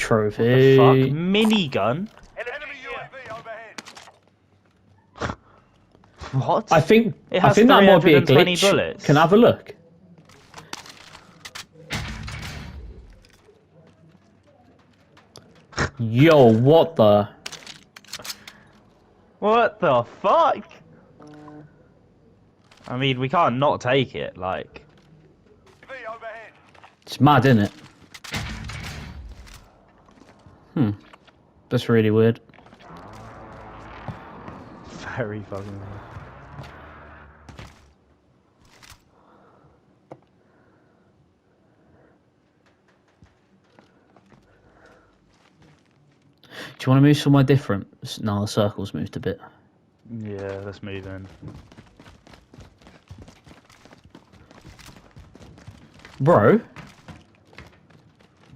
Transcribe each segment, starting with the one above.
trophy. What the fuck? Minigun? Enemy UAV overhead. What? I think It has that might be a 320 glitch. bullets. Can I have a look? Yo, what the? What the fuck? I mean, we can't not take it, like. UAV overhead. It's mad, isn't it? That's really weird. Very fucking weird. Do you want to move somewhere different? No, the circle's moved a bit. Yeah, let's move in. Bro,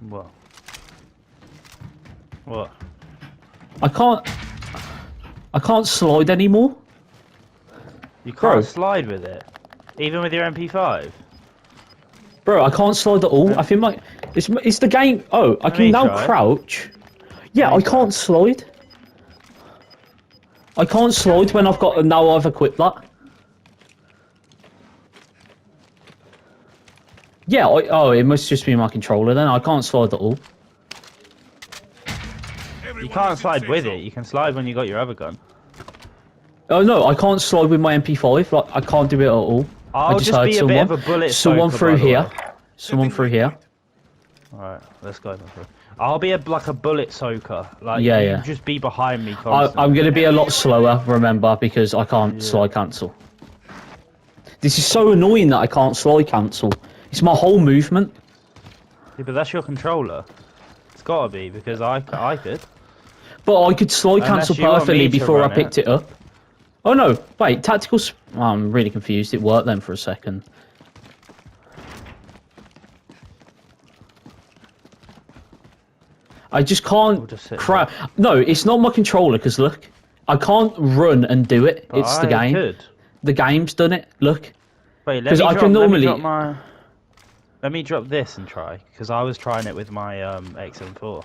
What? What? I can't slide anymore. You can't Bro. slide with it? Even with your MP5? Bro, I can't slide at all. I think it's the game. Oh, I can me now try. crouch. Yeah, Let me I can't slide. I can't slide when now I've equipped that. Yeah, it must just be my controller then. I can't slide at all. You can't slide with it, you can slide when you got your other gun. Oh no, I can't slide with my MP5. Like I can't do it at all. I I'll just heard be a someone. bit of a bullet Someone soaker, through by the here. way. Someone through here. Alright, let's go. I'll be like a bullet soaker. Like, Yeah, you yeah. just be behind me constantly. I'm gonna be a lot slower, remember, because I can't slide cancel. This is so annoying that I can't slide cancel. It's my whole movement. Yeah, but that's your controller. It's gotta be, because I could. But I could slide Unless cancel you want me perfectly to before I run picked it up. Oh no, wait, tactical... Oh, I'm really confused. It worked then for a second. I just can't... No, it's not my controller, because look. I can't run and do it. But it's the game. Could. The game's done it. Look. Wait, Because I can normally... Let me drop this and try, because I was trying it with my XM4.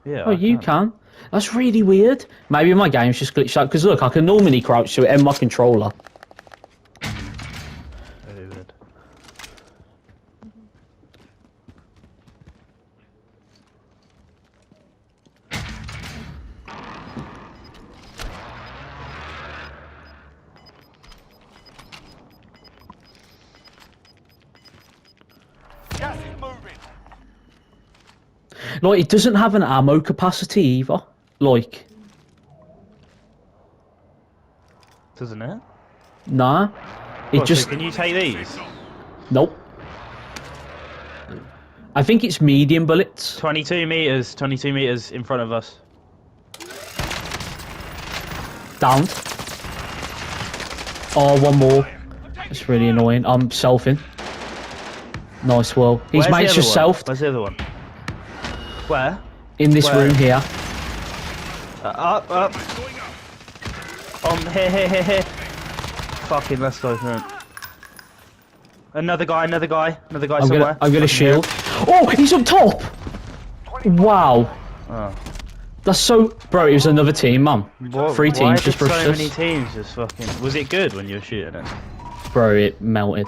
Yeah. Oh, you can. That's really weird. Maybe my game's just glitched out. Because look, I can normally crouch to it and my controller. Very weird. Gas is moving. Like, it doesn't have an ammo capacity either. Like, Doesn't it? nah. It What, just... so can you take these? Nope. I think it's medium bullets. 22 meters in front of us. Down. Oh, one more. That's really annoying. I'm selfing. Nice, well. His Where's mate's the other just one? selfed. Where's the other one? Where? In this Where? room here. Up. Here. Fucking, let's go through it. Another guy somewhere. I'm gonna shield. Oh, he's on top! Wow. Oh. That's so... Bro, it was another team, man. What, 3 why teams did just rushed so us. many teams just fucking... Was it good when you were shooting it? Bro, it melted.